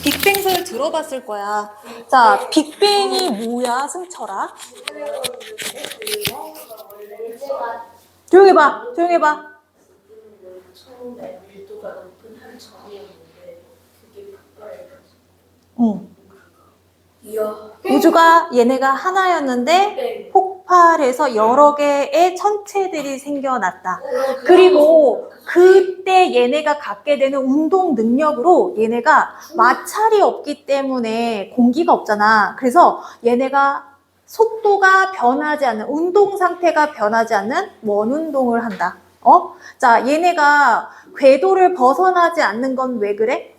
빅뱅 소리 들어봤을 거야. 자, 빅뱅이 뭐야, 승철아? 조용히 봐, 조용히 봐. 처음에 밀도가 높은 한 점이었는데 그게 폭발해가지고. 응. 이야. 우주가 얘네가 하나였는데 네. 폭발해서 여러 개의 천체들이 생겨났다. 그리고 그때 얘네가 갖게 되는 운동 능력으로 얘네가 마찰이 없기 때문에 공기가 없잖아. 그래서 얘네가 속도가 변하지 않는, 운동 상태가 변하지 않는 원운동을 한다. 자, 얘네가 궤도를 벗어나지 않는 건 왜 그래?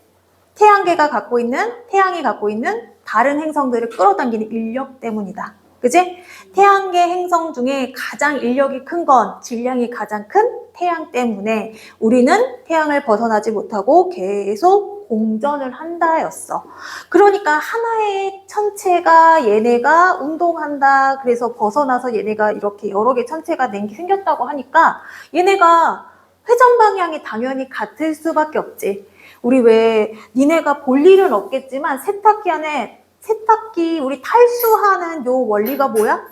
태양이 갖고 있는 다른 행성들을 끌어당기는 인력 때문이다. 그지? 태양계 행성 중에 가장 인력이 큰 건, 질량이 가장 큰 태양 때문에 우리는 태양을 벗어나지 못하고 계속 공전을 한다였어. 그러니까 하나의 천체가 얘네가 운동한다. 그래서 벗어나서 얘네가 이렇게 여러 개 천체가 생겼다고 하니까 얘네가 회전 방향이 당연히 같을 수밖에 없지. 우리 왜 니네가 볼 일은 없겠지만 세탁기 우리 탈수하는 요 원리가 뭐야?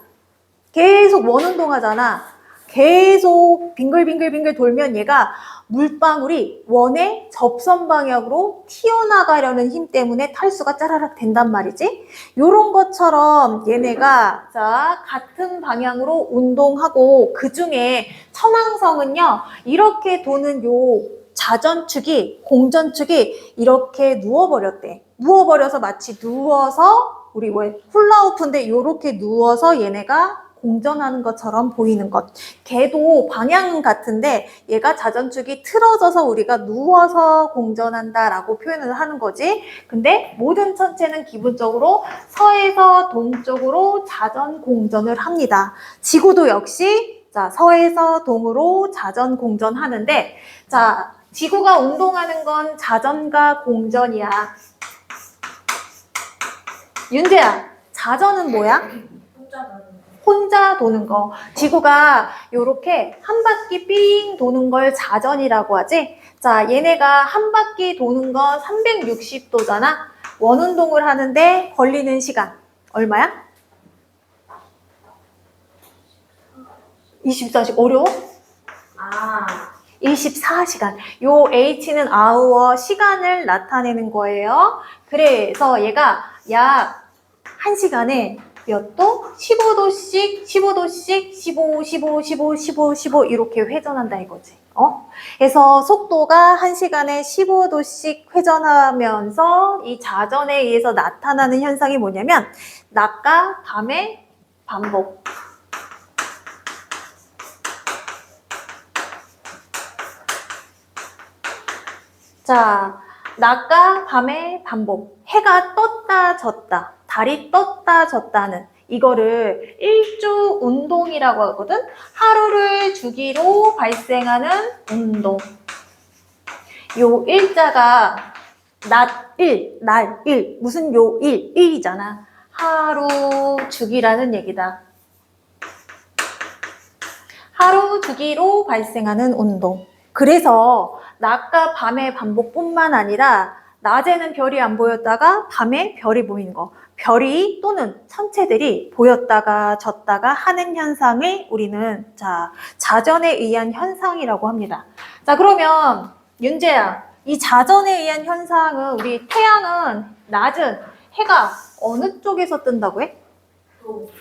계속 원운동 하잖아. 계속 빙글빙글 돌면 얘가 물방울이 원의 접선 방향으로 튀어나가려는 힘 때문에 탈수가 짜라락 된단 말이지. 요런 것처럼 얘네가 자 같은 방향으로 운동하고 그 중에 천왕성은요 이렇게 도는 요 자전축이 공전축이 이렇게 누워버렸대. 누워버려서 마치 누워서 우리 왜 훌라후프인데 이렇게 누워서 얘네가 공전하는 것처럼 보이는 것. 걔도 방향은 같은데 얘가 자전축이 틀어져서 우리가 누워서 공전한다라고 표현을 하는 거지. 근데 모든 천체는 기본적으로 서에서 동쪽으로 자전 공전을 합니다. 지구도 역시 자 서에서 동으로 자전 공전하는데 자 지구가 운동하는 건 자전과 공전이야. 윤재야, 자전은 뭐야? 혼자 도는 거. 지구가 요렇게 한 바퀴 삥 도는 걸 자전이라고 하지? 자, 얘네가 한 바퀴 도는 건 360도잖아? 원운동을 하는데 걸리는 시간 얼마야? 24시간. 어려워? 24시간. 요 H는 아우어 시간을 나타내는 거예요. 그래서 얘가 약 1시간에 몇 도? 15도씩, 15도씩, 15, 15, 15, 15, 15 이렇게 회전한다 이거지. 그래서 속도가 1시간에 15도씩 회전하면서 이 자전에 의해서 나타나는 현상이 뭐냐면 낮과 밤의 반복. 자, 낮과 밤의 반복. 해가 떴다 졌다, 달이 떴다 졌다는 이거를 일주 운동이라고 하거든. 하루를 주기로 발생하는 운동. 요 일자가 낮 1, 날 1, 무슨 요 1, 1이잖아. 하루 주기라는 얘기다. 하루 주기로 발생하는 운동. 그래서 낮과 밤의 반복뿐만 아니라 낮에는 별이 안 보였다가 밤에 별이 보이는 거. 별이 또는 천체들이 보였다가 졌다가 하는 현상을 우리는 자전에 의한 현상이라고 합니다. 자, 그러면 윤재야, 이 자전에 의한 현상은 우리 태양은 낮은 해가 어느 쪽에서 뜬다고 해?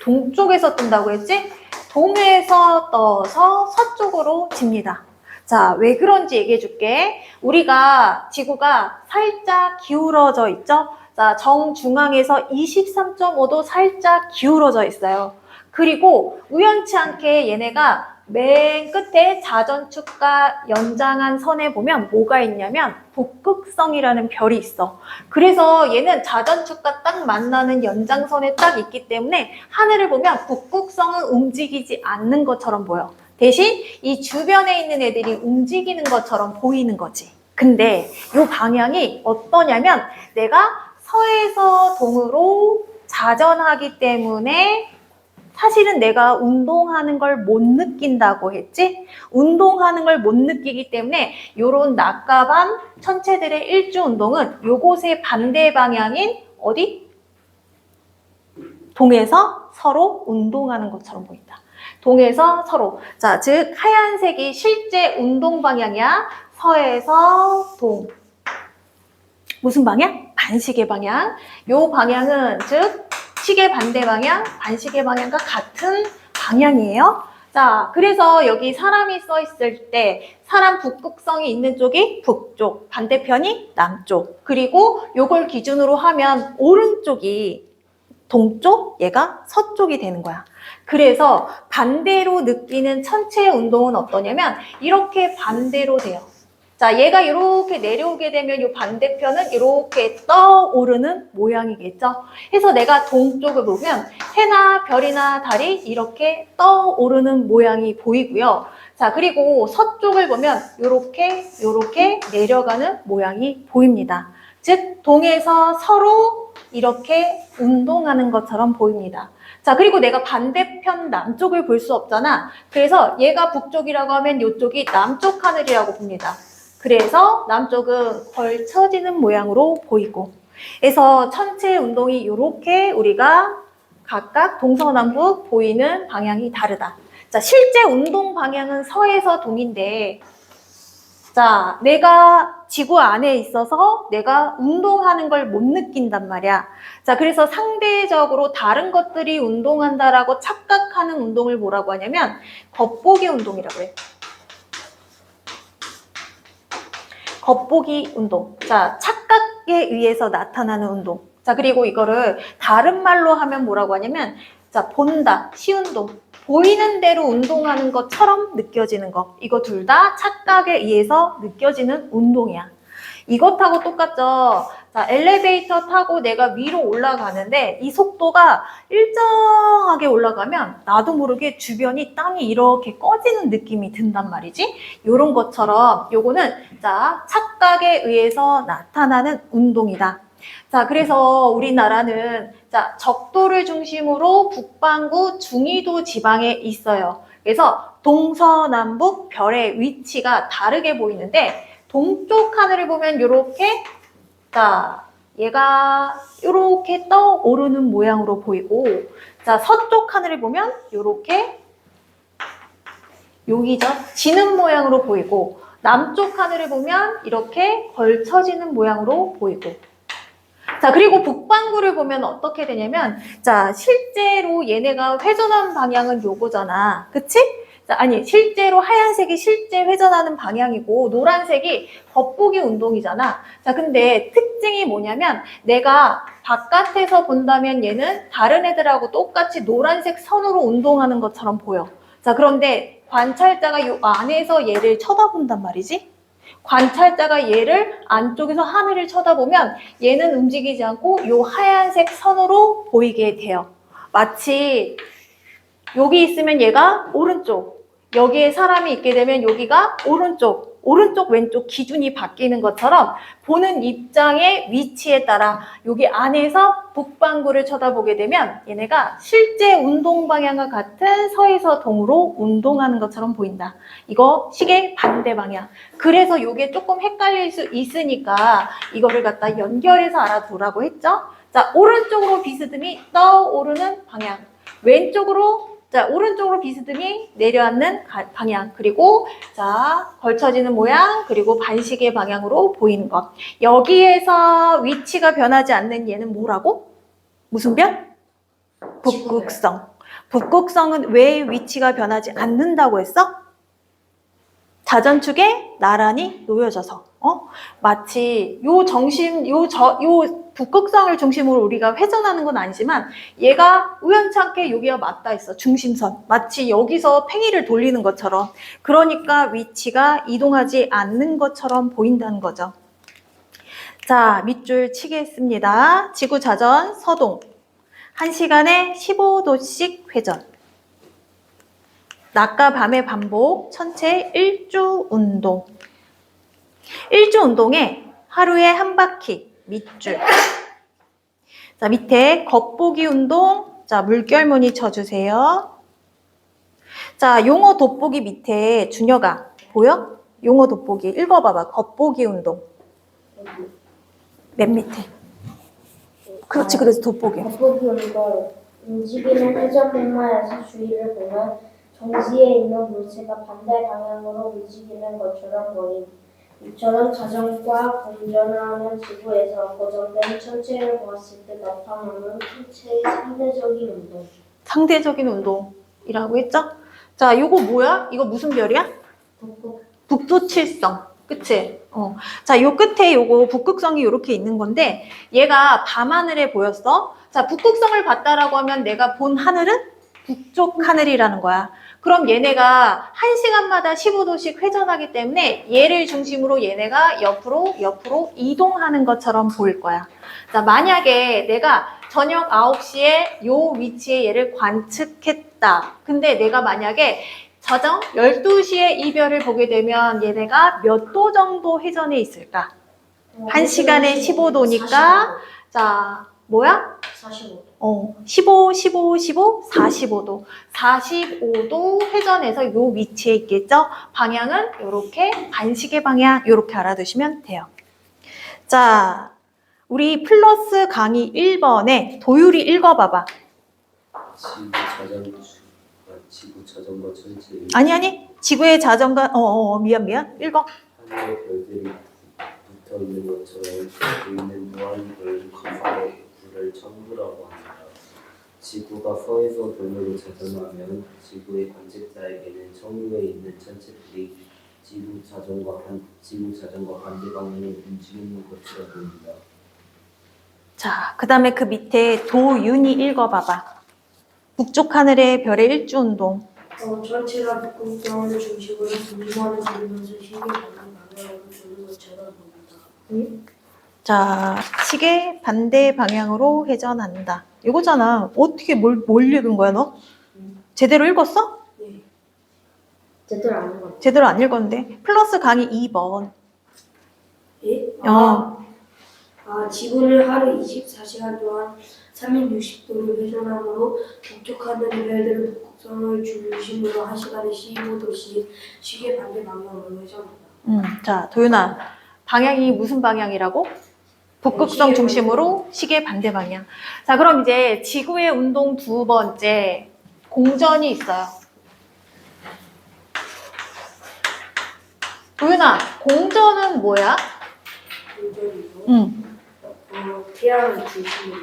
동쪽에서 뜬다고 했지? 동에서 떠서 서쪽으로 집니다. 자, 왜 그런지 얘기해 줄게. 우리가 지구가 살짝 기울어져 있죠? 자, 정중앙에서 23.5도 살짝 기울어져 있어요. 그리고 우연치 않게 얘네가 맨 끝에 자전축과 연장한 선에 보면 뭐가 있냐면 북극성이라는 별이 있어. 그래서 얘는 자전축과 딱 만나는 연장선에 딱 있기 때문에 하늘을 보면 북극성은 움직이지 않는 것처럼 보여. 대신 이 주변에 있는 애들이 움직이는 것처럼 보이는 거지. 근데 이 방향이 어떠냐면 내가 서에서 동으로 자전하기 때문에 사실은 내가 운동하는 걸 못 느낀다고 했지? 운동하는 걸 못 느끼기 때문에 요런 낮과 밤 천체들의 일주 운동은 요곳의 반대 방향인 어디? 동에서 서로 운동하는 것처럼 보인다. 동에서 서로. 자, 즉 하얀색이 실제 운동 방향이야. 서에서 동. 무슨 방향? 반시계 방향. 요 방향은 즉 시계 반대 방향, 반시계 방향과 같은 방향이에요. 자, 그래서 여기 사람이 써 있을 때 사람 북극성이 있는 쪽이 북쪽, 반대편이 남쪽. 그리고 요걸 기준으로 하면 오른쪽이 동쪽, 얘가 서쪽이 되는 거야. 그래서 반대로 느끼는 천체의 운동은 어떠냐면 이렇게 반대로 돼요. 자, 얘가 이렇게 내려오게 되면 이 반대편은 이렇게 떠오르는 모양이겠죠. 그래서 내가 동쪽을 보면 해나 별이나 달이 이렇게 떠오르는 모양이 보이고요. 자, 그리고 서쪽을 보면 이렇게 내려가는 모양이 보입니다. 즉, 동에서 서로 이렇게 운동하는 것처럼 보입니다. 자, 그리고 내가 반대편 남쪽을 볼 수 없잖아. 그래서 얘가 북쪽이라고 하면 이쪽이 남쪽 하늘이라고 봅니다. 그래서 남쪽은 걸쳐지는 모양으로 보이고, 그래서 천체 운동이 이렇게 우리가 각각 동서남북 보이는 방향이 다르다. 자, 실제 운동 방향은 서에서 동인데, 자, 내가 지구 안에 있어서 내가 운동하는 걸 못 느낀단 말이야. 자, 그래서 상대적으로 다른 것들이 운동한다라고 착각하는 운동을 뭐라고 하냐면 겉보기 운동이라고 해요. 겉보기 운동. 자, 착각에 의해서 나타나는 운동. 자, 그리고 이거를 다른 말로 하면 뭐라고 하냐면, 자, 본다, 시운동. 보이는 대로 운동하는 것처럼 느껴지는 거. 이거 둘 다 착각에 의해서 느껴지는 운동이야. 이것하고 똑같죠. 자, 엘리베이터 타고 내가 위로 올라가는데 이 속도가 일정하게 올라가면 나도 모르게 주변이 땅이 이렇게 꺼지는 느낌이 든단 말이지. 요런 것처럼 요거는 자, 착각에 의해서 나타나는 운동이다. 자, 그래서 우리나라는 자, 적도를 중심으로 북반구 중위도 지방에 있어요. 그래서 동서남북 별의 위치가 다르게 보이는데 동쪽 하늘을 보면 이렇게 자, 얘가 이렇게 떠오르는 모양으로 보이고, 자, 서쪽 하늘을 보면 이렇게 여기죠. 지는 모양으로 보이고, 남쪽 하늘을 보면 이렇게 걸쳐지는 모양으로 보이고. 자, 그리고 북반구를 보면 어떻게 되냐면, 자, 실제로 얘네가 회전하는 방향은 요거잖아. 그치? 자, 아니, 실제로 하얀색이 실제 회전하는 방향이고, 노란색이 겉보기 운동이잖아. 자, 근데 특징이 뭐냐면, 내가 바깥에서 본다면 얘는 다른 애들하고 똑같이 노란색 선으로 운동하는 것처럼 보여. 자, 그런데 관찰자가 요 안에서 얘를 쳐다본단 말이지? 관찰자가 얘를 안쪽에서 하늘을 쳐다보면 얘는 움직이지 않고 요 하얀색 선으로 보이게 돼요. 마치 여기 있으면 얘가 오른쪽, 여기에 사람이 있게 되면 여기가 오른쪽, 왼쪽 기준이 바뀌는 것처럼 보는 입장의 위치에 따라 여기 안에서 북반구를 쳐다보게 되면 얘네가 실제 운동 방향과 같은 서에서 동으로 운동하는 것처럼 보인다. 이거 시계 반대 방향. 그래서 이게 조금 헷갈릴 수 있으니까 이거를 갖다 연결해서 알아두라고 했죠. 자, 오른쪽으로 비스듬히 떠오르는 방향. 왼쪽으로 자, 오른쪽으로 비스듬히 내려앉는 방향, 그리고 자, 걸쳐지는 모양, 그리고 반시계 방향으로 보이는 것. 여기에서 위치가 변하지 않는 얘는 뭐라고? 무슨 별? 북극성. 북극성은 왜 위치가 변하지 않는다고 했어? 자전축에 나란히 놓여져서. 마치 요 북극성을 중심으로 우리가 회전하는 건 아니지만 얘가 우연찮게 여기와 맞닿아 있어. 중심선. 마치 여기서 팽이를 돌리는 것처럼. 그러니까 위치가 이동하지 않는 것처럼 보인다는 거죠. 자, 밑줄 치겠습니다. 지구자전 서동. 1시간에 15도씩 회전. 낮과 밤의 반복, 천체 일주 운동. 일주 운동에 하루에 한 바퀴, 밑줄. 자, 밑에 겉보기 운동, 자, 물결무늬 쳐주세요. 자, 용어 돋보기 밑에 준혁아 보여? 용어 돋보기 읽어봐봐. 겉보기 운동. 맨 밑에. 그렇지, 그래서 돋보기. 겉보기 운동. 움직이는 회전 분마에서 주위를 보면 정지에 있는 물체가 반대 방향으로 움직이는 것처럼 보임. 이처럼 자전과 공전하는 지구에서 고정된 천체를 보았을 때 나타나는 천체의 상대적인 운동. 상대적인 운동이라고 했죠? 자, 요거 뭐야? 이거 무슨 별이야? 북두칠성. 그치? 자, 요 끝에 요거 북극성이 이렇게 있는 건데 얘가 밤하늘에 보였어. 자, 북극성을 봤다라고 하면 내가 본 하늘은 북쪽 하늘이라는 거야. 그럼 얘네가 1시간마다 15도씩 회전하기 때문에 얘를 중심으로 얘네가 옆으로 이동하는 것처럼 보일 거야. 자, 만약에 내가 저녁 9시에 요 위치에 얘를 관측했다. 근데 내가 만약에 저녁 12시에 이 별을 보게 되면 얘네가 몇 도 정도 회전해 있을까? 1시간에 15도니까 자, 뭐야? 45도. 15, 45도. 45도 회전해서 요 위치에 있겠죠? 방향은 이렇게 반시계 방향 이렇게 알아두시면 돼요. 자, 우리 플러스 강의 1번에 도율이 읽어봐봐. 지구 자전거 천체 아니. 지구의 자전거, 미안. 읽어. 하늘의 별들이 붙어 있는 것처럼 보이는 무한별 구성의 구를 천부라고 합니다. 지구가 서에서 동으로 자전하면 지구의 관측자에게는 정유에 있는 천체들이 지구 자전거 반대 방향에 움직이는 것처럼 보입니다. 자, 그 다음에 그 밑에 도윤이 읽어봐봐. 북쪽 하늘의 별의 일주운동. 전체가 북극성을 중심으로 분리만을 돌리면서 시계 방향으로 주는 것처럼 보입니다. 자, 시계 반대 방향으로 회전한다. 이거잖아. 어떻게 뭘 읽은 거야, 너? 제대로 읽었어? 네. 제대로 안 읽어. 제대로 안 읽었는데. 플러스 강의 2번. 예? 지구는 하루 24시간 동안 360도를 회전하므로 북쪽 하늘의 별들은 북극성을 중심으로 1시간에 15도씩 시계 반대 방향으로 회전한다. 자, 도윤아. 방향이 무슨 방향이라고? 북극성 시계 중심으로 시계 반대 방향. 자, 그럼 이제 지구의 운동 두 번째. 공전이 있어요. 도윤아, 공전은 뭐야? 공전이요. 태양을 중심으로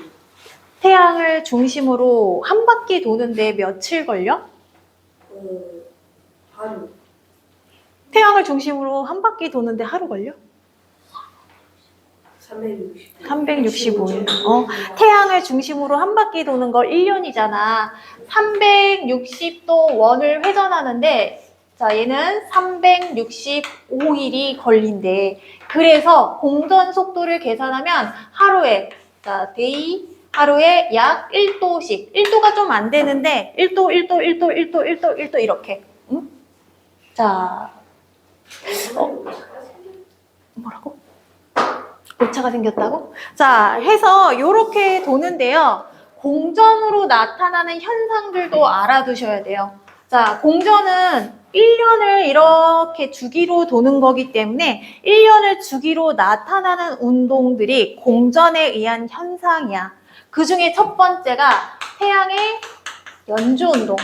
태양을 중심으로 한 바퀴 도는데 며칠 걸려? 하루 태양을 중심으로 한 바퀴 도는데 하루 걸려? 365일. 태양을 중심으로 한 바퀴 도는 걸 1년이잖아. 360도 원을 회전하는데 자, 얘는 365일이 걸린대. 그래서 공전 속도를 계산하면 하루에 하루에 약 1도씩. 1도가 좀 안 되는데 1도 이렇게. 응? 자, 뭐라고? 오차가 생겼다고? 자, 해서 이렇게 도는데요. 공전으로 나타나는 현상들도 알아두셔야 돼요. 자, 공전은 1년을 이렇게 주기로 도는 거기 때문에 1년을 주기로 나타나는 운동들이 공전에 의한 현상이야. 그 중에 첫 번째가 태양의 연주 운동.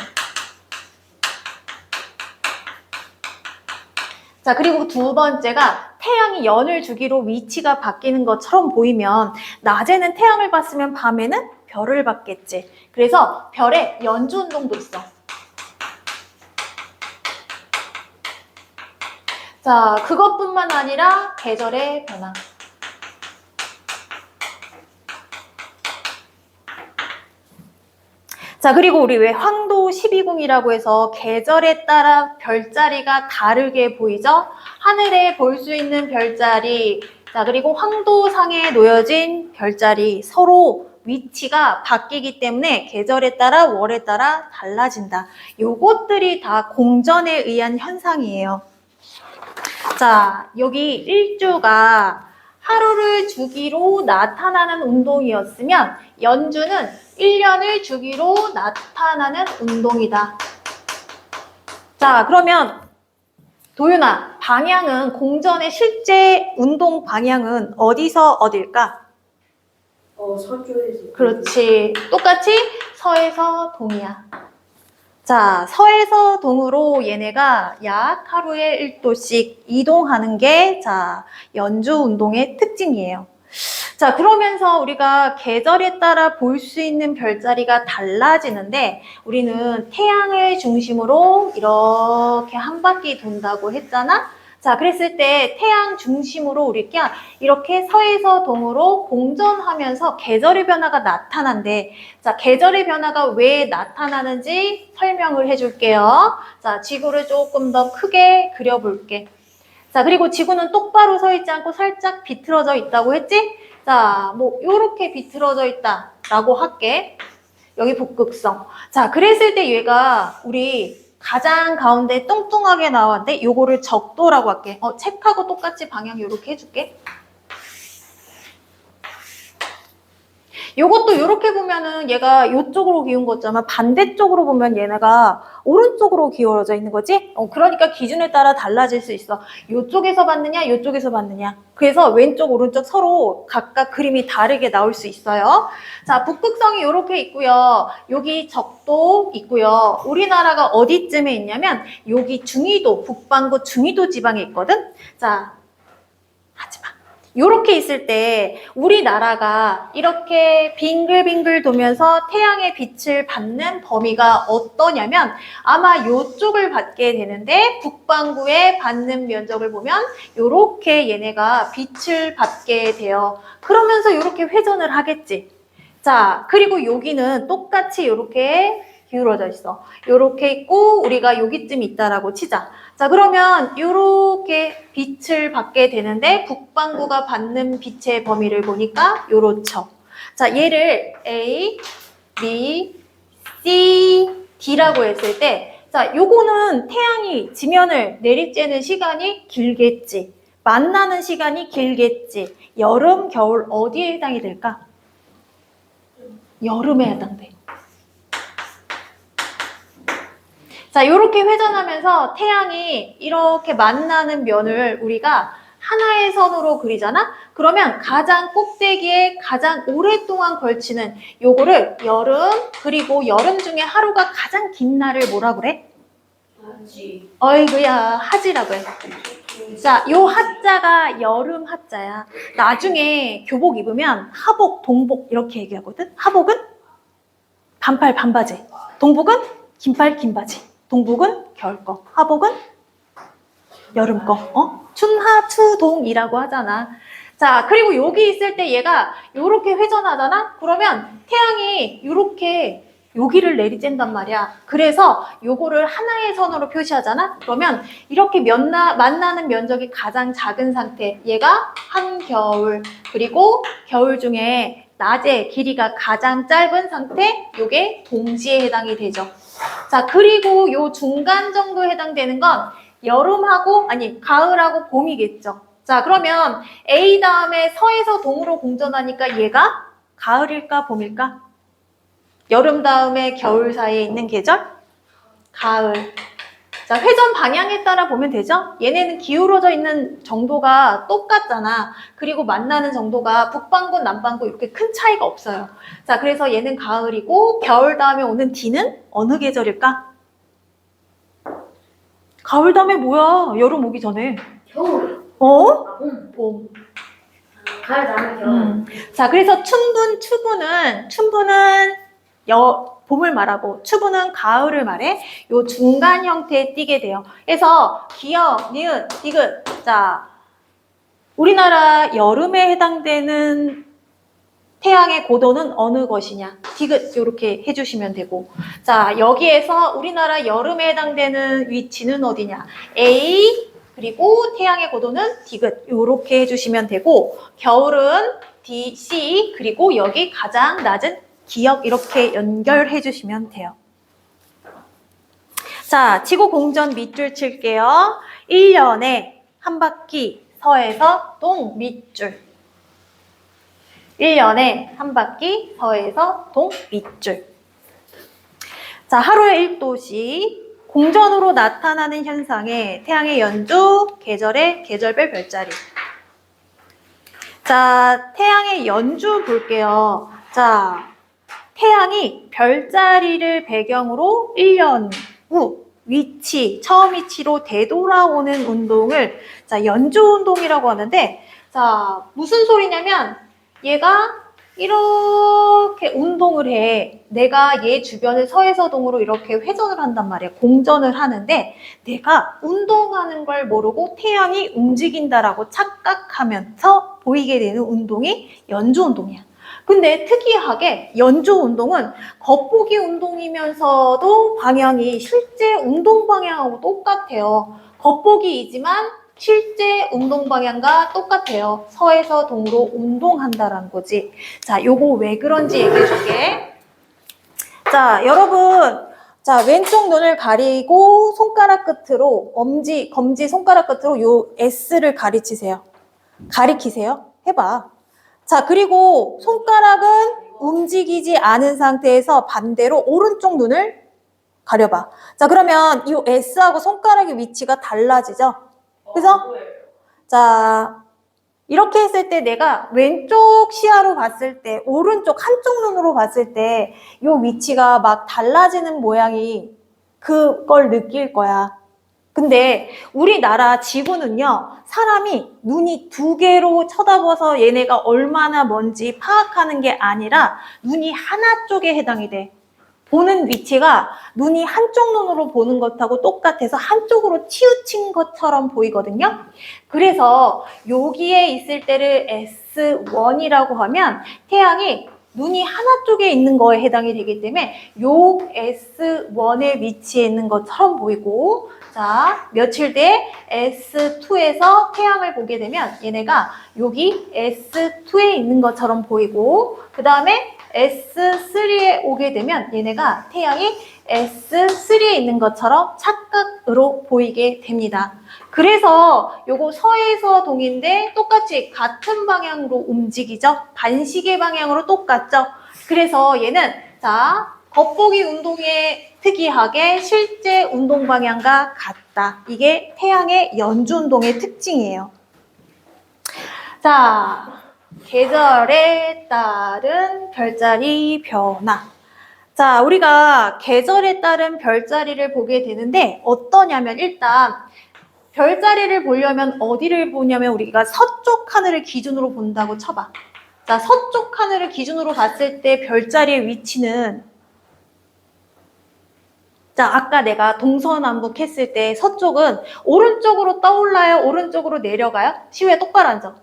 자, 그리고 두 번째가 태양이 연을 주기로 위치가 바뀌는 것처럼 보이면 낮에는 태양을 봤으면 밤에는 별을 봤겠지. 그래서 별의 연주 운동도 있어. 자, 그것뿐만 아니라 계절의 변화. 자, 그리고 우리 왜 황도 12궁이라고 해서 계절에 따라 별자리가 다르게 보이죠? 하늘에 볼 수 있는 별자리, 자, 그리고 황도상에 놓여진 별자리 서로 위치가 바뀌기 때문에 계절에 따라 월에 따라 달라진다. 요것들이 다 공전에 의한 현상이에요. 자, 여기 일주가 하루를 주기로 나타나는 운동이었으면 연주는 1년을 주기로 나타나는 운동이다. 자, 그러면 도윤아, 방향은 공전의 실제 운동 방향은 어디서 어딜까? 서쪽에서. 그렇지. 똑같이 서에서 동이야. 자, 서에서 동으로 얘네가 약 하루에 1도씩 이동하는 게 자, 연주 운동의 특징이에요. 자, 그러면서 우리가 계절에 따라 볼 수 있는 별자리가 달라지는데 우리는 태양을 중심으로 이렇게 한 바퀴 돈다고 했잖아? 자, 그랬을 때 태양 중심으로 우리가 이렇게 서에서 동으로 공전하면서 계절의 변화가 나타난대. 자, 계절의 변화가 왜 나타나는지 설명을 해줄게요. 자, 지구를 조금 더 크게 그려볼게. 자, 그리고 지구는 똑바로 서 있지 않고 살짝 비틀어져 있다고 했지? 자, 뭐 요렇게 비틀어져 있다라고 할게. 여기 북극성. 자, 그랬을 때 얘가 우리 가장 가운데 뚱뚱하게 나왔는데 요거를 적도라고 할게. 책하고 똑같이 방향 요렇게 해줄게. 요것도 요렇게 보면은 얘가 요쪽으로 기운 거잖아. 반대쪽으로 보면 얘네가 오른쪽으로 기울어져 있는 거지? 그러니까 기준에 따라 달라질 수 있어. 요쪽에서 봤느냐, 요쪽에서 봤느냐. 그래서 왼쪽, 오른쪽 서로 각각 그림이 다르게 나올 수 있어요. 자, 북극성이 요렇게 있고요. 여기 적도 있고요. 우리나라가 어디쯤에 있냐면 여기 중위도, 북반구 중위도 지방에 있거든? 자, 하지마. 요렇게 있을 때 우리나라가 이렇게 빙글빙글 돌면서 태양의 빛을 받는 범위가 어떠냐면 아마 요쪽을 받게 되는데 북반구에 받는 면적을 보면 요렇게 얘네가 빛을 받게 돼요. 그러면서 요렇게 회전을 하겠지. 자, 그리고 여기는 똑같이 요렇게 기울어져 있어. 요렇게 있고 우리가 여기쯤 있다라고 치자. 자, 그러면 요렇게 빛을 받게 되는데 북반구가 받는 빛의 범위를 보니까 요렇죠. 자, 얘를 A, B, C, D라고 했을 때 자, 요거는 태양이 지면을 내리쬐는 시간이 길겠지. 만나는 시간이 길겠지. 여름, 겨울 어디에 해당이 될까? 여름에 해당돼. 자, 이렇게 회전하면서 태양이 이렇게 만나는 면을 우리가 하나의 선으로 그리잖아? 그러면 가장 꼭대기에 가장 오랫동안 걸치는 요거를 여름, 그리고 여름 중에 하루가 가장 긴 날을 뭐라 그래? 하지. 어이구야, 하지라고 해. 자, 요 하자가 여름 하자야. 나중에 교복 입으면 하복, 동복 이렇게 얘기하거든? 하복은 반팔, 반바지. 동복은 긴팔, 긴바지. 동복은 겨울 거, 하복은 여름 거. 춘하추동이라고 하잖아. 자, 그리고 여기 있을 때 얘가 요렇게 회전하잖아? 그러면 태양이 요렇게 여기를 내리쬐단 말이야. 그래서 요거를 하나의 선으로 표시하잖아? 그러면 이렇게 만나는 면적이 가장 작은 상태. 얘가 한겨울. 그리고 겨울 중에 낮의 길이가 가장 짧은 상태. 요게 동지에 해당이 되죠. 자, 그리고 요 중간 정도에 해당되는 건 여름하고, 아니, 가을하고 봄이겠죠. 자, 그러면 A 다음에 서에서 동으로 공전하니까 얘가 가을일까, 봄일까? 여름 다음에 겨울 사이에 있는 계절? 가을. 자, 회전 방향에 따라 보면 되죠? 얘네는 기울어져 있는 정도가 똑같잖아. 그리고 만나는 정도가 북반구, 남반구 이렇게 큰 차이가 없어요. 자, 그래서 얘는 가을이고 겨울 다음에 오는 D는 어느 계절일까? 가을 다음에 뭐야? 여름 오기 전에. 겨울. 봄. 봄. 가을 다음에 겨울. 자, 그래서 추분은 봄을 말하고 추분은 가을을 말해. 요 중간 형태에 띄게 돼요. 그래서 기역, 니은, 디귿. 자, 우리나라 여름에 해당되는 태양의 고도는 어느 것이냐? 디귿 이렇게 해주시면 되고. 자, 여기에서 우리나라 여름에 해당되는 위치는 어디냐? A 그리고 태양의 고도는 디귿 이렇게 해주시면 되고, 겨울은 D, C 그리고 여기 가장 낮은 기역 이렇게 연결해 주시면 돼요. 자, 지구 공전 밑줄 칠게요. 1년에 한 바퀴 서에서 동 밑줄. 1년에 한 바퀴 서에서 동 밑줄. 자, 하루에 1도씩 공전으로 나타나는 현상에 태양의 연주, 계절별 별자리. 자, 태양의 연주 볼게요. 자, 태양이 별자리를 배경으로 1년 후 처음 위치로 되돌아오는 운동을 자, 연주 운동이라고 하는데, 자, 무슨 소리냐면 얘가 이렇게 운동을 해. 내가 얘 주변을 서해서동으로 이렇게 회전을 한단 말이야. 공전을 하는데 내가 운동하는 걸 모르고 태양이 움직인다라고 착각하면서 보이게 되는 운동이 연주 운동이야. 근데 특이하게 연주 운동은 겉보기 운동이면서도 방향이 실제 운동 방향하고 똑같아요. 겉보기이지만 실제 운동 방향과 똑같아요. 서에서 동으로 운동한다라는 거지. 자, 요거 왜 그런지 얘기해 줄게. 자, 여러분. 자, 왼쪽 눈을 가리고 손가락 끝으로, 검지 손가락 끝으로 요 S를 가리키세요. 해봐. 자, 그리고 손가락은 움직이지 않은 상태에서 반대로 오른쪽 눈을 가려봐. 자, 그러면 이 S하고 손가락의 위치가 달라지죠? 그래서 자, 이렇게 했을 때 내가 왼쪽 시야로 봤을 때 오른쪽 한쪽 눈으로 봤을 때 이 위치가 막 달라지는 모양이 그걸 느낄 거야. 근데 우리나라 지구는요, 사람이 눈이 두 개로 쳐다봐서 얘네가 얼마나 먼지 파악하는 게 아니라 눈이 하나 쪽에 해당이 돼. 보는 위치가 눈이 한쪽 눈으로 보는 것하고 똑같아서 한쪽으로 치우친 것처럼 보이거든요. 그래서 여기에 있을 때를 S1이라고 하면 태양이 눈이 하나 쪽에 있는 거에 해당이 되기 때문에 요 S1의 위치에 있는 것처럼 보이고, 자, 며칠 뒤에 S2에서 태양을 보게 되면 얘네가 여기 S2에 있는 것처럼 보이고, 그 다음에 S3에 오게 되면 얘네가 태양이 S3에 있는 것처럼 착각으로 보이게 됩니다. 그래서 요거 서에서 동인데 똑같이 같은 방향으로 움직이죠. 반시계 방향으로 똑같죠. 그래서 얘는 자, 겉보기 운동에 특이하게 실제 운동 방향과 같다. 이게 태양의 연주 운동의 특징이에요. 자, 계절에 따른 별자리 변화. 자, 우리가 계절에 따른 별자리를 보게 되는데 어떠냐면 일단 별자리를 보려면 어디를 보냐면 우리가 서쪽 하늘을 기준으로 본다고 쳐봐. 자, 서쪽 하늘을 기준으로 봤을 때 별자리의 위치는 자, 아까 내가 동서남북 했을 때 서쪽은 오른쪽으로 떠올라요? 오른쪽으로 내려가요? 시우야 똑바로 앉아.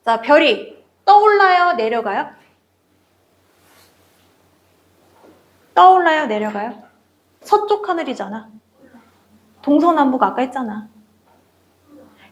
자, 별이 떠올라요? 내려가요? 떠올라요? 내려가요? 서쪽 하늘이잖아. 동서남북 아까 했잖아.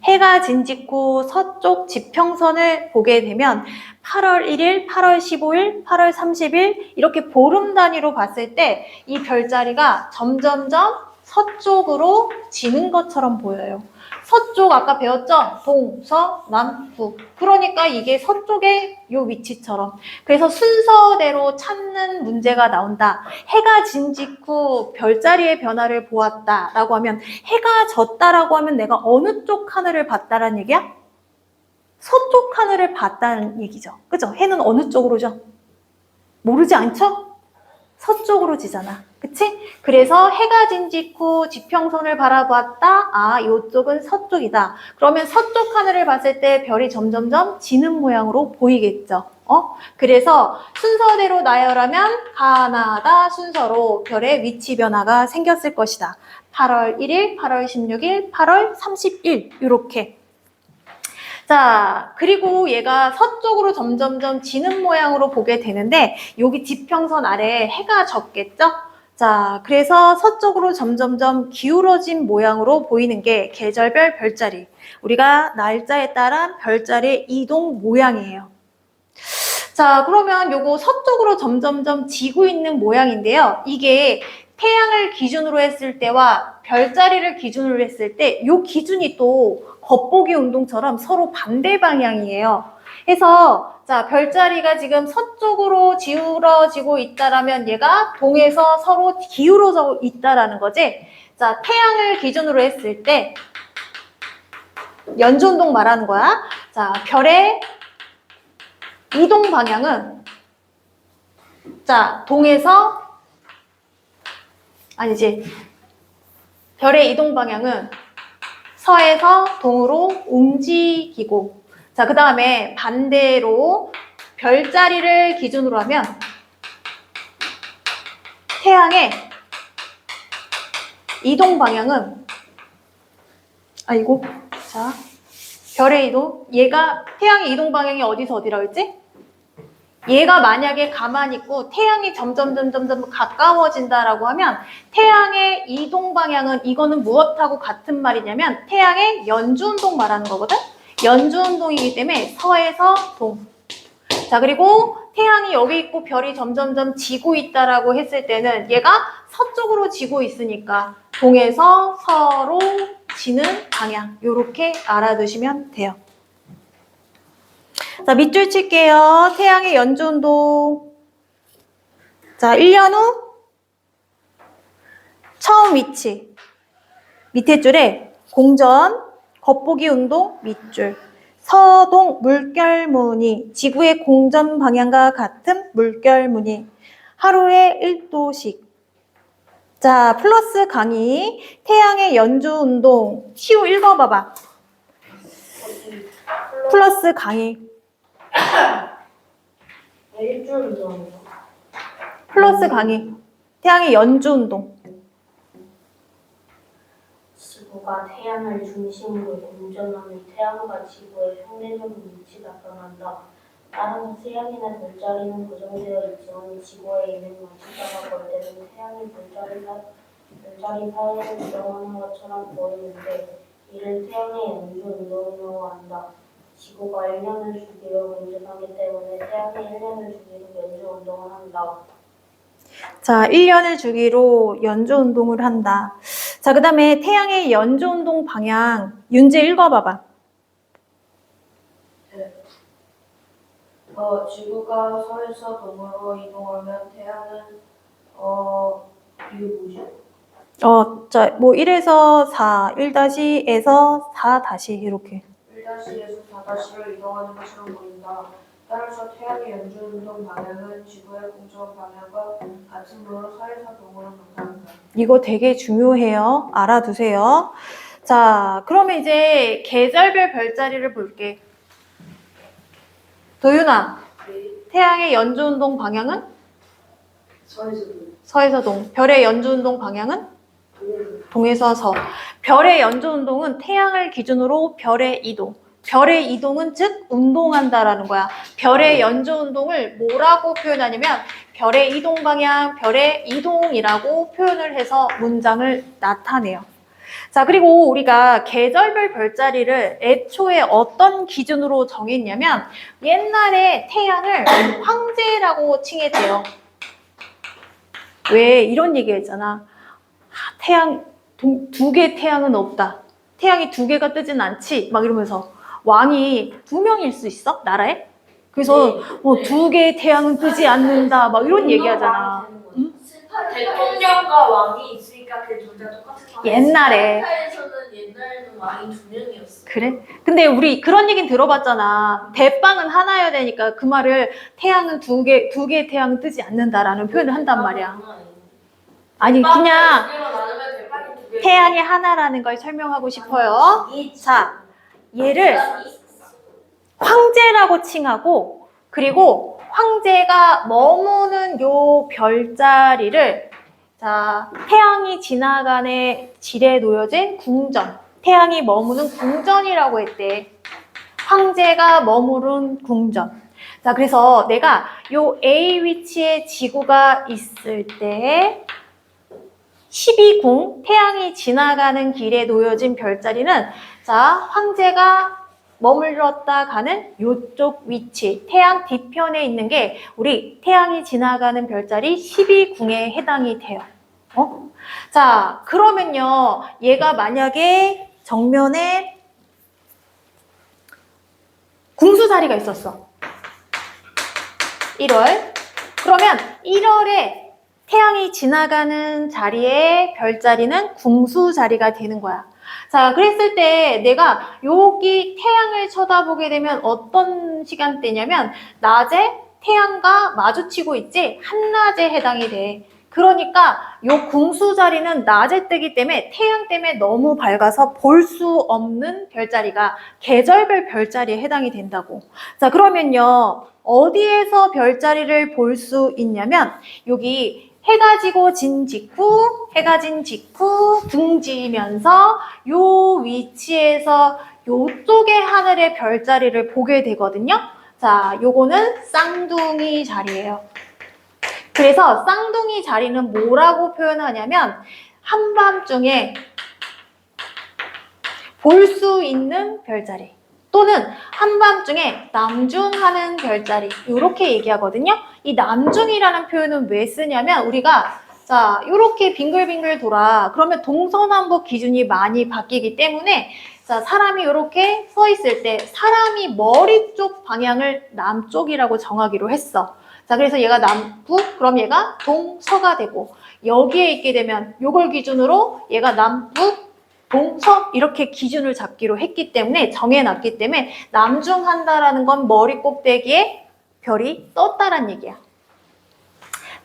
해가 진 직후 서쪽 지평선을 보게 되면 8월 1일, 8월 15일, 8월 30일 이렇게 보름 단위로 봤을 때 이 별자리가 점점점 서쪽으로 지는 것처럼 보여요. 서쪽 아까 배웠죠? 동서, 남, 북. 그러니까 이게 서쪽의 요 위치처럼. 그래서 순서대로 찾는 문제가 나온다. 해가 진 직후 별자리의 변화를 보았다라고 하면 해가 졌다라고 하면 내가 어느 쪽 하늘을 봤다라는 얘기야? 서쪽 하늘을 봤다는 얘기죠. 그죠? 해는 어느 쪽으로 져? 모르지 않죠? 서쪽으로 지잖아. 그치? 그래서 해가 진 직후 지평선을 바라봤다. 아, 이쪽은 서쪽이다. 그러면 서쪽 하늘을 봤을 때 별이 점점점 지는 모양으로 보이겠죠. 그래서 순서대로 나열하면 가나다 순서로 별의 위치 변화가 생겼을 것이다. 8월 1일, 8월 16일, 8월 30일 이렇게. 자, 그리고 얘가 서쪽으로 점점점 지는 모양으로 보게 되는데 여기 지평선 아래에 해가 졌겠죠? 자, 그래서 서쪽으로 점점점 기울어진 모양으로 보이는 게 계절별 별자리. 우리가 날짜에 따른 별자리의 이동 모양이에요. 자, 그러면 요거 서쪽으로 점점점 지고 있는 모양인데요. 이게 태양을 기준으로 했을 때와 별자리를 기준으로 했을 때 요 기준이 또 겉보기 운동처럼 서로 반대 방향이에요. 해서 자, 별자리가 지금 서쪽으로 기울어지고 있다라면 얘가 동에서 서로 기울어져 있다라는 거지. 자, 태양을 기준으로 했을 때 연조운동 말하는 거야. 자, 별의 이동 방향은 자, 동에서 아니지. 별의 이동 방향은 서에서 동으로 움직이고 자, 그 다음에 반대로 별자리를 기준으로 하면 태양의 이동 방향은 아이고 자 별의 이동 얘가 태양의 이동 방향이 어디서 어디라고 했지? 얘가 만약에 가만히 있고 태양이 점점 가까워진다라고 하면 태양의 이동 방향은 이거는 무엇하고 같은 말이냐면 태양의 연주운동 말하는 거거든? 연주운동이기 때문에 서에서 동. 자, 그리고 태양이 여기 있고 별이 점점 지고 있다라고 했을 때는 얘가 서쪽으로 지고 있으니까 동에서 서로 지는 방향. 요렇게 알아두시면 돼요. 자, 밑줄 칠게요. 태양의 연주운동. 자, 1년 후 처음 위치. 밑에 줄에 공전, 겉보기 운동, 밑줄. 서동 물결무늬. 지구의 공전 방향과 같은 물결무늬. 하루에 1도씩. 자, 플러스 강의. 태양의 연주운동. 시우 읽어봐봐. 플러스 강의. 일주일도 플러스 강의. 태양의 연주운동. 지구가 태양을 중심으로 공전하는 태양과 지구의 상대적인 위치가 변한다. 따라서 태양이나 별자리는 고정되어 있지만 지구에 있는 마주다가 볼 때는 태양이 별자리 사이를 이동하는 것처럼 보이는데 이를 태양의 연주운동이라고 한다. 지구가 1년을 주기로 공전하기 때문에 태양이 1년을 주기로 연주운동을 한다. 자, 1년을 주기로 연주운동을 한다. 자, 그 다음에 태양의 연주운동 방향. 윤재 읽어봐봐. 지구가 서에서 동으로 이동하면 태양은 이게 뭐지? 자, 뭐 1에서 4, 1-에서 4- 이렇게. 1-에서 4-로 이동하는 것처럼 보인다. 따라서 태양의 연주운동 방향은 지구의 공전 방향과 같은 도로 서에서 동으로 방향한다. 이거 되게 중요해요. 알아두세요. 자, 그러면 이제 계절별 별자리를 볼게. 도윤아, 태양의 연주운동 방향은? 서에서 동. 별의 연주운동 방향은? 동에서 서. 별의 연주운동은 태양을 기준으로 별의 이동. 별의 이동은 즉 운동한다라는 거야. 별의 연주운동을 뭐라고 표현하냐면 별의 이동 방향, 별의 이동이라고 표현을 해서 문장을 나타내요. 자, 그리고 우리가 계절별 별자리를 애초에 어떤 기준으로 정했냐면 옛날에 태양을 황제라고 칭했대요. 왜 이런 얘기 했잖아. 태양, 두 개의 태양은 없다. 태양이 두 개가 뜨진 않지. 막 이러면서 왕이 2명일 수 있어? 나라에? 그래서 두 개의 태양은 뜨지 않는다. 막 이런 얘기 하잖아. 응? 대통령과 왕이 있으니까 그 둘 다 똑같은 상황. 옛날에. 옛날에는 왕이 2명이었어. 그래? 근데 우리 그런 얘기는 들어봤잖아. 대빵은 하나여야 되니까 그 말을 태양은 두 개의 태양은 뜨지 않는다라는 표현을 한단 말이야. 아니, 그냥 태양이 하나라는 걸 설명하고 싶어요. 자, 얘를 황제라고 칭하고 그리고 황제가 머무는 요 별자리를 자, 태양이 지나가는 질에 놓여진 궁전, 태양이 머무는 궁전이라고 했대. 황제가 머무른 궁전. 자, 그래서 내가 요 A 위치에 지구가 있을 때 12궁, 태양이 지나가는 길에 놓여진 별자리는 자, 황제가 머물렀다 가는 요쪽 위치, 태양 뒤편에 있는 게 우리 태양이 지나가는 별자리 12궁에 해당이 돼요. 자, 그러면요, 얘가 만약에 정면에 궁수 자리가 있었어. 1월. 그러면 1월에 태양이 지나가는 자리에 별자리는 궁수 자리가 되는 거야. 자, 그랬을 때 내가 여기 태양을 쳐다보게 되면 어떤 시간대냐면 낮에 태양과 마주치고 있지? 한낮에 해당이 돼. 그러니까 요 궁수 자리는 낮에 뜨기 때문에 태양 때문에 너무 밝아서 볼 수 없는 별자리가 계절별 별자리에 해당이 된다고. 자, 그러면요. 어디에서 별자리를 볼 수 있냐면 여기 해가 지고 진 직후, 해가 진 직후 둥지면서 요 위치에서 요쪽의 하늘의 별자리를 보게 되거든요. 자, 요거는 쌍둥이 자리예요. 그래서 쌍둥이 자리는 뭐라고 표현하냐면 한밤중에 볼 수 있는 별자리 또는 한밤중에 남중하는 별자리 이렇게 얘기하거든요. 이 남중이라는 표현은 왜 쓰냐면 우리가 자 이렇게 빙글빙글 돌아 그러면 동서남북 기준이 많이 바뀌기 때문에 자 사람이 이렇게 서 있을 때 사람이 머리 쪽 방향을 남쪽이라고 정하기로 했어. 자 그래서 얘가 남북 그럼 얘가 동서가 되고 여기에 있게 되면 요걸 기준으로 얘가 남북 동서 이렇게 기준을 잡기로 했기 때문에 정해놨기 때문에 남중한다라는 건 머리 꼭대기에 별이 떴다란 얘기야.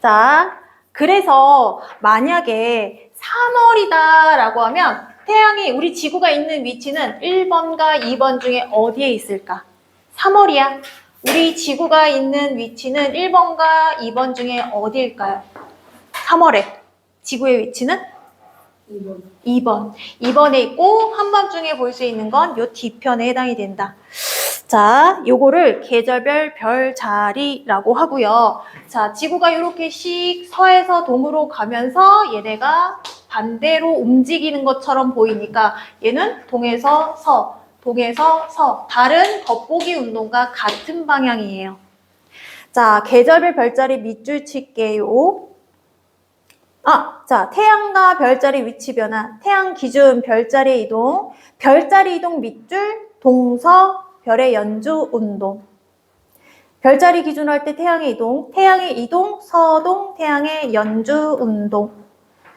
자, 그래서 만약에 3월이다라고 하면 태양이 우리 지구가 있는 위치는 1번과 2번 중에 어디에 있을까? 3월이야. 우리 지구가 있는 위치는 1번과 2번 중에 어디일까요? 3월에 지구의 위치는? 2번. 2번에 있고 한밤중에 볼 수 있는 건 요 뒤편에 해당이 된다. 자, 요거를 계절별 별자리라고 하고요. 자, 지구가 이렇게 씩 서에서 동으로 가면서 얘네가 반대로 움직이는 것처럼 보이니까 얘는 동에서 서, 동에서 서. 다른 겉보기 운동과 같은 방향이에요. 자, 계절별 별자리 밑줄 칠게요. 자, 태양과 별자리 위치 변화, 태양 기준 별자리 이동, 별자리 이동 밑줄, 동서, 별의 연주 운동. 별자리 기준으로 할 때 태양의 이동, 서동, 태양의 연주 운동.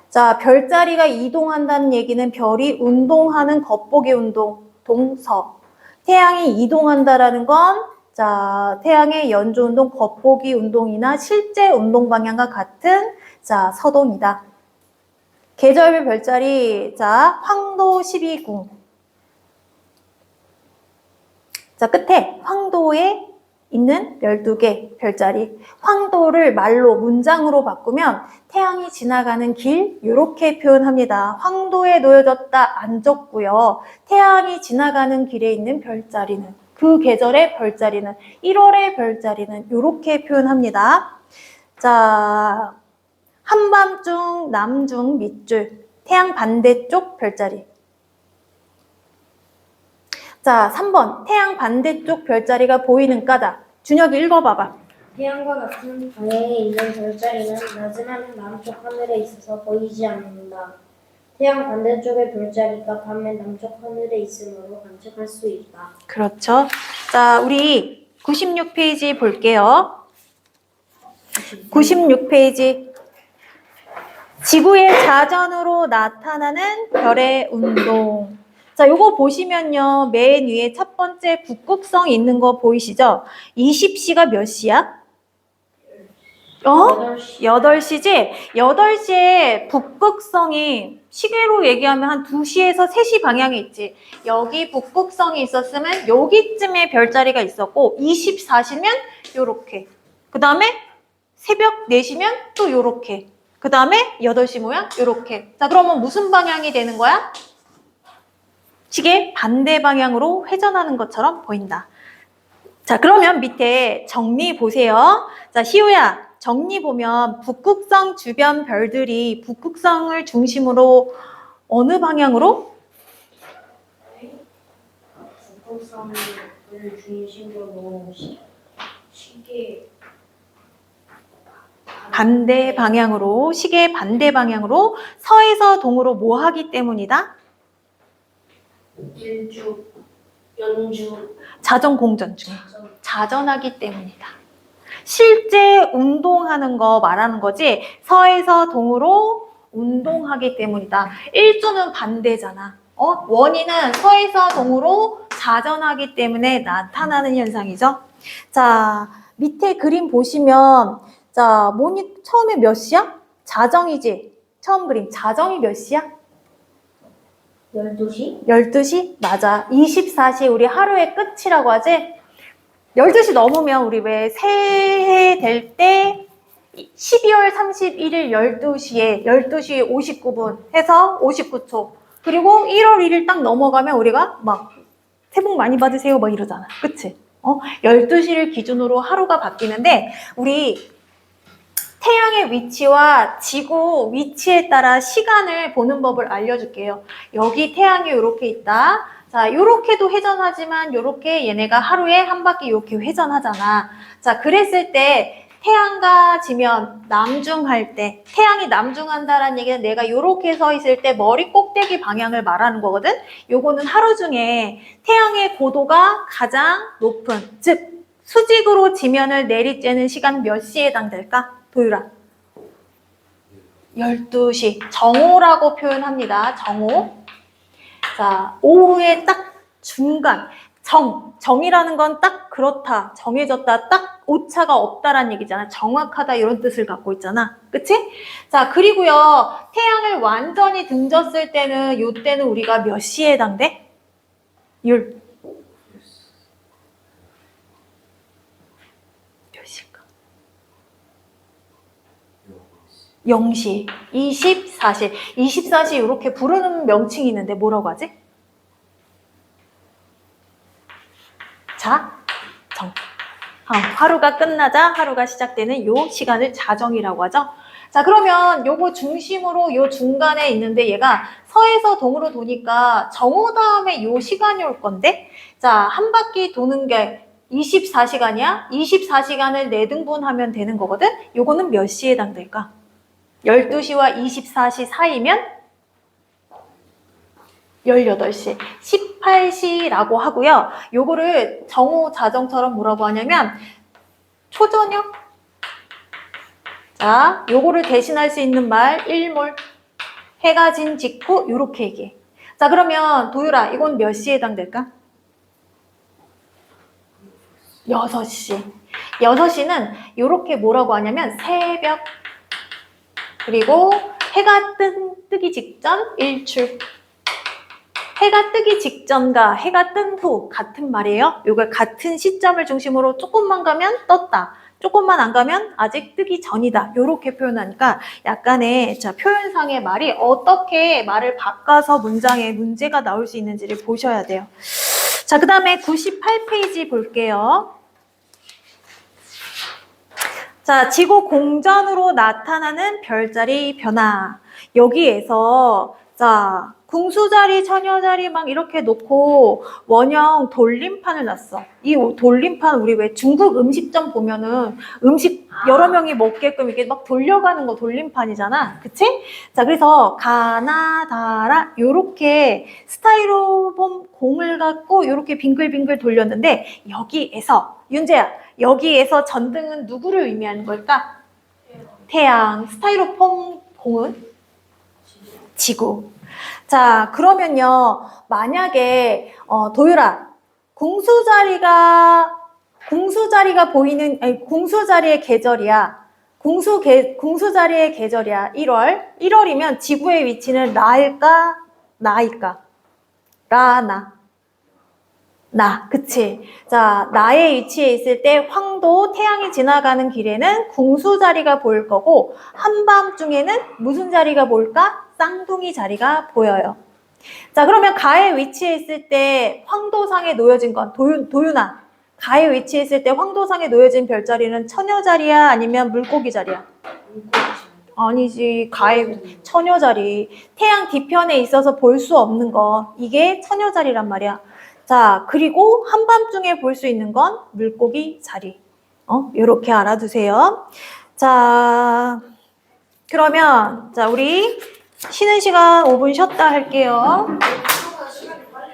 자, 별자리가 이동한다는 얘기는 별이 운동하는 겉보기 운동, 동서. 태양이 이동한다라는 건 자, 태양의 연주 운동, 겉보기 운동이나 실제 운동 방향과 같은 자, 서동이다. 계절별 별자리, 자, 황도 12궁. 자, 끝에 황도에 있는 12개 별자리. 황도를 말로, 문장으로 바꾸면 태양이 지나가는 길, 이렇게 표현합니다. 황도에 놓여졌다, 안 적고요. 태양이 지나가는 길에 있는 별자리는, 그 계절의 별자리는, 1월의 별자리는 이렇게 표현합니다. 자, 한밤중, 남중, 밑줄, 태양 반대쪽 별자리. 자, 3번. 태양 반대쪽 별자리가 보이는 까닭. 준혁이 읽어봐봐. 태양과 같은 방향에 있는 별자리는 낮은 하늘 남쪽 하늘에 있어서 보이지 않는다. 태양 반대쪽의 별자리가 밤에 남쪽 하늘에 있으므로 관측할 수 있다. 그렇죠. 자, 우리 96페이지 볼게요. 96페이지. 지구의 자전으로 나타나는 별의 운동. 자, 요거 보시면요. 맨 위에 첫 번째 북극성 있는 거 보이시죠? 20시가 몇 시야? 8시지? 8시에 북극성이 시계로 얘기하면 한 2시에서 3시 방향에 있지. 여기 북극성이 있었으면 여기쯤에 별자리가 있었고 24시면 요렇게. 그 다음에 새벽 4시면 또 요렇게. 그 다음에 8시 모양 요렇게. 자, 그러면 무슨 방향이 되는 거야? 시계 반대 방향으로 회전하는 것처럼 보인다. 자, 그러면 밑에 정리 보세요. 자, 시우야, 정리 보면 북극성 주변 별들이 북극성을 중심으로 어느 방향으로? 북극성을 중심으로 시계 반대 방향으로, 시계 반대 방향으로 서에서 동으로 뭐 하기 때문이다? 연주. 자전 공전 중에. 자전하기 때문이다. 실제 운동하는 거 말하는 거지 서에서 동으로 운동하기 때문이다. 일조는 반대잖아. 원인은 서에서 동으로 자전하기 때문에 나타나는 현상이죠. 자, 밑에 그림 보시면 자, 처음에 몇 시야? 자정이지? 처음 그림 자정이 몇 시야? 12시? 12시? 맞아. 24시 우리 하루의 끝이라고 하지? 12시 넘으면 우리 왜 새해 될 때 12월 31일 12시에 12시 59분 해서 59초 그리고 1월 1일 딱 넘어가면 우리가 막 새해 복 많이 받으세요 막 이러잖아. 그치? 12시를 기준으로 하루가 바뀌는데 우리 태양의 위치와 지구 위치에 따라 시간을 보는 법을 알려줄게요. 여기 태양이 이렇게 있다. 자, 요렇게도 회전하지만 요렇게 얘네가 하루에 한 바퀴 이렇게 회전하잖아. 자, 그랬을 때 태양과 지면 남중할 때 태양이 남중한다라는 얘기는 내가 요렇게 서 있을 때 머리 꼭대기 방향을 말하는 거거든. 요거는 하루 중에 태양의 고도가 가장 높은 즉 수직으로 지면을 내리쬐는 시간 몇 시에 해당될까? 도유라. 12시. 정오라고 표현합니다. 정오. 자, 오후에 딱 중간. 정이라는 건 딱 그렇다. 정해졌다. 딱 오차가 없다라는 얘기잖아. 정확하다 이런 뜻을 갖고 있잖아. 그치? 자, 그리고요. 태양을 완전히 등졌을 때는 요때는 우리가 몇 시에 해당돼? 몇 시일까? 0시, 24시. 24시 이렇게 부르는 명칭이 있는데 뭐라고 하지? 자정. 하루가 끝나자 하루가 시작되는 요 시간을 자정이라고 하죠. 자, 그러면 요거 중심으로 요 중간에 있는데 얘가 서에서 동으로 도니까 정오 다음에 요 시간이 올 건데 자, 한 바퀴 도는 게 24시간이야? 24시간을 4등분하면 되는 거거든? 요거는 몇 시에 해당될까? 12시와 24시 사이면 18시, 18시라고 하고요. 요거를 정오 자정처럼 뭐라고 하냐면 초저녁. 자, 요거를 대신할 수 있는 말 일몰. 해가 진 직후 요렇게 얘기해. 자, 그러면 도유라 이건 몇 시에 해당될까? 6시. 6시는 요렇게 뭐라고 하냐면 새벽. 그리고 해가 뜨기 직전 일출. 해가 뜨기 직전과 해가 뜬 후 같은 말이에요. 이걸 같은 시점을 중심으로 조금만 가면 떴다. 조금만 안 가면 아직 뜨기 전이다. 이렇게 표현하니까 약간의 표현상의 말이 어떻게 말을 바꿔서 문장에 문제가 나올 수 있는지를 보셔야 돼요. 자, 그 다음에 98페이지 볼게요. 자, 지구 공전으로 나타나는 별자리 변화. 여기에서 자, 궁수자리, 처녀자리 막 이렇게 놓고 원형 돌림판을 놨어. 이 돌림판 우리 왜 중국 음식점 보면은 음식 여러 명이 먹게끔 이렇게 막 돌려가는 거 돌림판이잖아. 그치? 자, 그래서 가나다라 요렇게 스타이로폼 공을 갖고 요렇게 빙글빙글 돌렸는데 여기에서 윤재야, 여기에서 전등은 누구를 의미하는 걸까? 태양. 스타이로폼 공은? 지구. 자, 그러면요, 만약에 도유라, 궁수자리가 보이는, 아니, 궁수자리의 계절이야. 궁수자리의 계절이야. 1월. 1월이면 지구의 위치는 라일까? 나일까? 나, 그치? 자, 나의 위치에 있을 때 황도, 태양이 지나가는 길에는 궁수자리가 보일 거고 한밤중에는 무슨 자리가 보일까? 쌍둥이 자리가 보여요. 자, 그러면 가의 위치에 있을 때 황도상에 놓여진 건 도윤아, 가의 위치에 있을 때 황도상에 놓여진 별자리는 처녀자리야? 아니면 물고기 자리야? 아니지, 가의 처녀자리. 태양 뒤편에 있어서 볼 수 없는 거, 이게 처녀자리란 말이야. 자, 그리고 한밤중에 볼 수 있는 건 물고기 자리. 요렇게 알아두세요. 자, 그러면 자, 우리 쉬는 시간 5분 쉬었다 할게요.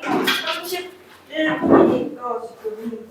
31분 아까 지금